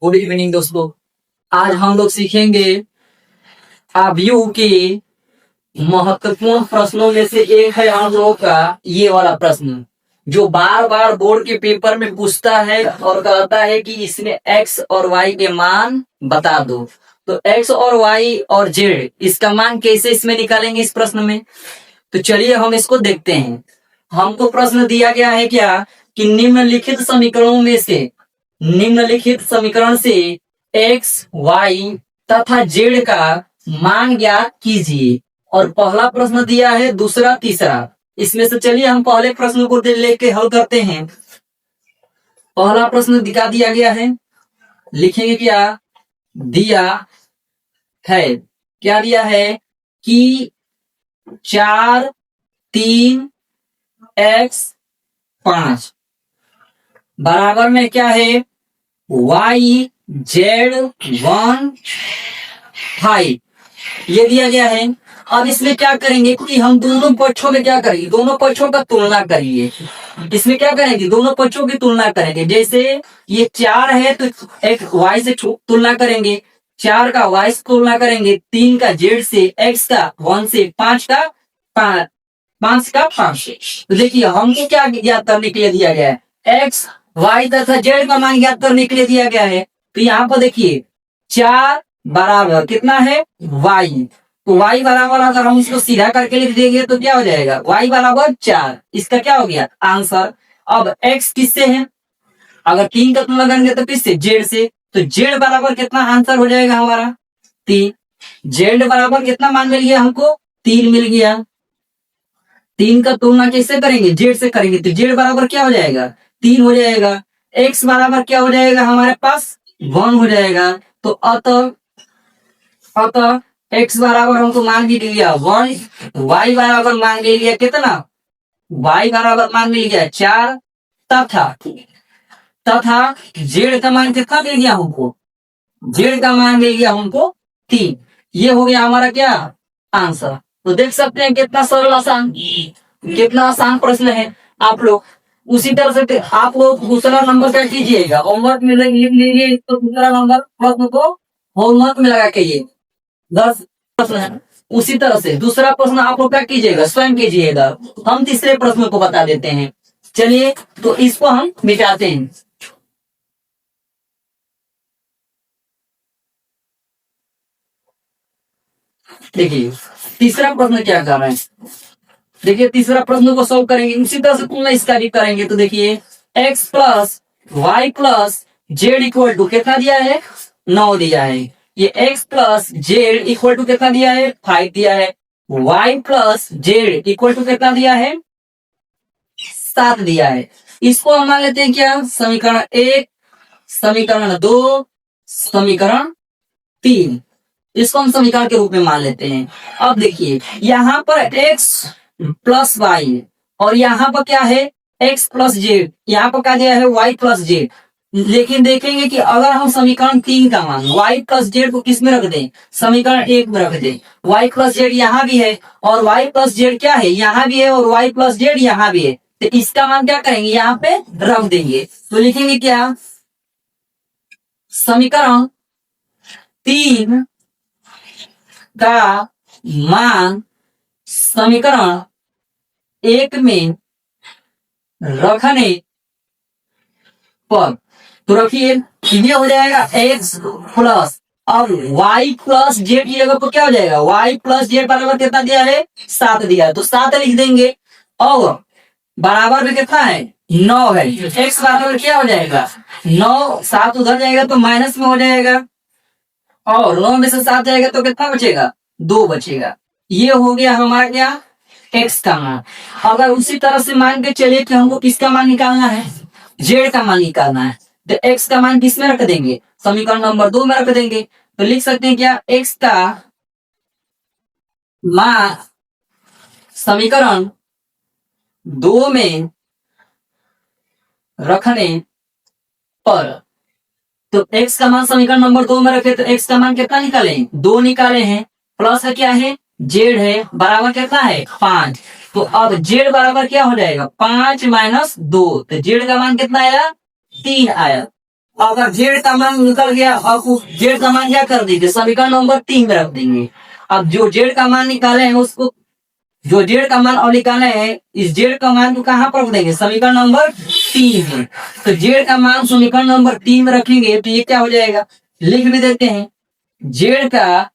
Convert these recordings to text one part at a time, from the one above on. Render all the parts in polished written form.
Good evening दोस्तों। आज हम लोग सीखेंगे अवयव के महत्वपूर्ण प्रश्नों में से एक है हम लोगों का ये वाला प्रश्न, जो बार बार बोर्ड के पेपर में पूछता है और कहता है कि इसमें एक्स और वाई के मान बता दो। तो एक्स और वाई और जेड इसका मान कैसे इसमें निकालेंगे इस प्रश्न में? तो चलिए हम इसको देखते हैं। हमको प्रश्न दिया गया है क्या कि निम्नलिखित समीकरणों में से निम्नलिखित समीकरण से एक्स वाई तथा जेड का मान ज्ञात कीजिए। और पहला प्रश्न दिया है, दूसरा, तीसरा। इसमें से चलिए हम पहले प्रश्न को लेके हल करते हैं। पहला प्रश्न दिखा दिया गया है, लिखेंगे क्या दिया है। क्या दिया है कि 4 3 x 5 बराबर में क्या है y z 1 5 ये दिया गया है। अब इसमें क्या करेंगे कि हम दोनों पक्षों में क्या करेंगे, दोनों पक्षों का तुलना करिए। इसमें क्या करेंगे, दोनों पक्षों की तुलना करेंगे। जैसे ये 4 है तो एक y से तुलना करेंगे, 4 का y से तुलना करेंगे, 3 का z से, x का 1 से, 5 का 5 से। तो देखिए हमको क्या ज्ञात करने के लिए दिया गया है, x y तथा z का मान ज्ञात करने के लिए दिया गया है। तो यहाँ पर देखिए 4 बराबर कितना है y, तो y बराबर अगर हम इसको सीधा करके लिख देंगे तो क्या हो जाएगा, y बराबर 4। इसका क्या हो गया आंसर। अब x किससे है, अगर 3 का तुलना करेंगे तो किससे, z से। तो z बराबर कितना आंसर हो जाएगा हमारा 3। z बराबर कितना मान मिल गया हमको, 3 मिल गया। 3 का तुलना किससे करेंगे, z से करेंगे, तो z बराबर क्या हो जाएगा 3 हो जाएगा। x बराबर क्या हो जाएगा हमारे पास 1 हो जाएगा। तो अतः x बराबर हमको मान भी लिया 1, y बराबर मान ले लिया कितना, y बराबर मान मिल गया 4 तथा z का मान कितना मिल गया हमको, z का मान मिल गया हमको 3। ये हो गया हमारा क्या आंसर। तो देख सकते हैं कितना सरल आसान, कितना आसान प्रश्न है। आप लोग उसी तरह से आप लोग दूसरा नंबर क्या कीजिएगा, होमवर्क में लिख लीजिए। तो दूसरा नंबर प्रश्न को होमवर्क में लगा के 10 प्रश्न है, उसी तरह से दूसरा प्रश्न आप लोग क्या कीजिएगा, स्वयं कीजिएगा। हम तीसरे प्रश्न को बता देते हैं। चलिए तो इसको हम मिटाते हैं। देखिए तीसरा प्रश्न क्या कर रहे हैं, देखिए तीसरा प्रश्न को सॉल्व करेंगे, इसी तरह से तुलना इसका भी करेंगे। तो देखिए x plus y plus z equal to कितना दिया है 9 दिया है। ये x plus z equal to कितना दिया है 5 दिया है। y plus z equal to कितना दिया है 7 दिया है। इसको हम मान लेते हैं क्या, समीकरण 1, समीकरण 2, समीकरण 3। इसको हम समीकरण के रूप में मान लेते हैं। अब देखिए यहाँ पर x प्लस वाई और यहाँ पर क्या है x प्लस जेड, यहाँ पर क्या दिया है y प्लस जेड। लेकिन देखेंगे कि अगर हम समीकरण 3 का मान y प्लस जेड को किस में रख दें, समीकरण 1 में रख दें। y प्लस जेड यहाँ भी है और y प्लस जेड क्या है यहाँ भी है और y प्लस जेड यहाँ भी है। तो इसका मान क्या करेंगे यहाँ पे रख देंगे। तो लिखेंगे क्या, समीकरण 3 का मान समीकरण 1 में रखने पर, तो रखिए ये हो जाएगा x प्लस, अब y प्लस जेड की जगह पर क्या हो जाएगा, y प्लस जेड बराबर कितना दिया है 7 दिया है। तो 7 लिख देंगे और बराबर में कितना है 9 है। x बराबर क्या हो जाएगा 9, 7 उधर जाएगा तो माइनस में हो जाएगा और 9 में से 7 जाएगा तो कितना बचेगा 2 बचेगा। ये हो गया हमारा क्या x का मान। अगर उसी तरह से मान के चलिए कि हमको किसका मान निकालना है, z का मान निकालना है, तो x का मान किस में रख देंगे, समीकरण नंबर 2 में रख देंगे। तो लिख सकते हैं क्या, x का मान समीकरण 2 में रखने पर, तो x का मान समीकरण नंबर 2 में रखे तो x का मान कितना निकाले 2 निकाले हैं, प्लस है क्या है z है बराबर कितना है 5। तो अब z बराबर क्या हो जाएगा 5 माइनस 2, तो z का मान कितना आया 3 आया। अगर जेड का मान निकल गया, अब जेड का मान क्या कर दीजिए, समीकरण नंबर 3 में रख देंगे। अब जो जेड का मान निकाले हैं उसको, जो जेड का मान और निकाले हैं, इस जेड का मान को कहाँ पर रख देंगे, समीकरण नंबर 3 में। तो जेड का मान समीकरण नंबर 3 में रखेंगे तो ये क्या हो जाएगा, लिख भी देते हैं। जेड का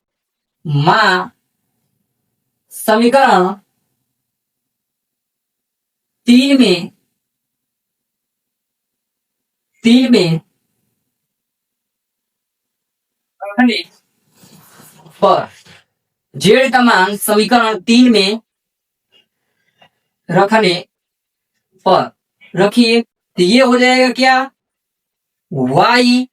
मान समीकरण 3 में रखने पर, जेड का मान समीकरण 3 में रखने पर रखिए तो ये हो जाएगा क्या, y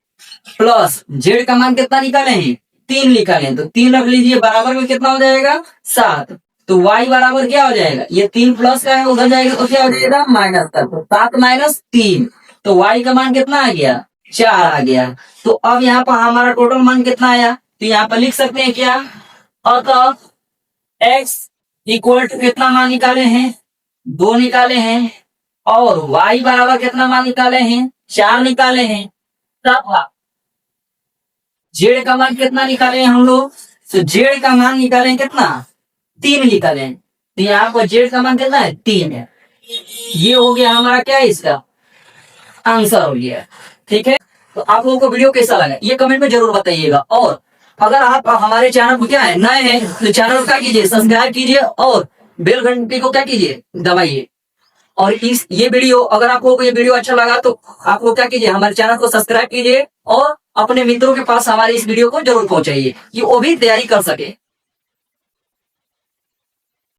प्लस जेड का मान कितना निकाले हैं, 3 निकाले हैं, तो 3 रख लीजिए, बराबर में कितना हो जाएगा, 7। तो y बराबर क्या हो जाएगा, ये 3 प्लस का है उधर जाएगा तो क्या हो जाएगा, माइनस का, तो 7 माइनस 3, तो y का मान कितना आ गया, 4 आ गया। तो अब यहाँ पर हमारा टोटल मान कितना आया, तो यहाँ पर लिख सकते हैं क्या, अतः x इक्वल टू कितना मान निकाले हैं, 2 निकाले हैं, और y बराबर कितना मान निकाले हैं, 4 निकाले हैं। तब जेड का मान कितना निकाले हैं हम लोग, तो जेड का मान निकाले कितना, 3 निकाले हैं, तो यहाँ पर जेड का मान कितना है, 3 है। ये हो गया हमारा क्या है, इसका आंसर हो गया। ठीक है, तो आप लोगों को वीडियो कैसा लगा ये कमेंट में जरूर बताइएगा। और अगर आप हमारे चैनल को क्या है नए हैं तो चैनल को क्या कीजिए, सब्सक्राइब कीजिए और बेल घंटी को क्या कीजिए, दबाइए। और इस ये वीडियो अगर आप लोगों को ये वीडियो अच्छा लगा तो आप लोग क्या कीजिए, हमारे चैनल को सब्सक्राइब कीजिए और अपने मित्रों के पास हमारे इस वीडियो को जरूर पहुंचाइए कि वो भी तैयारी कर सके।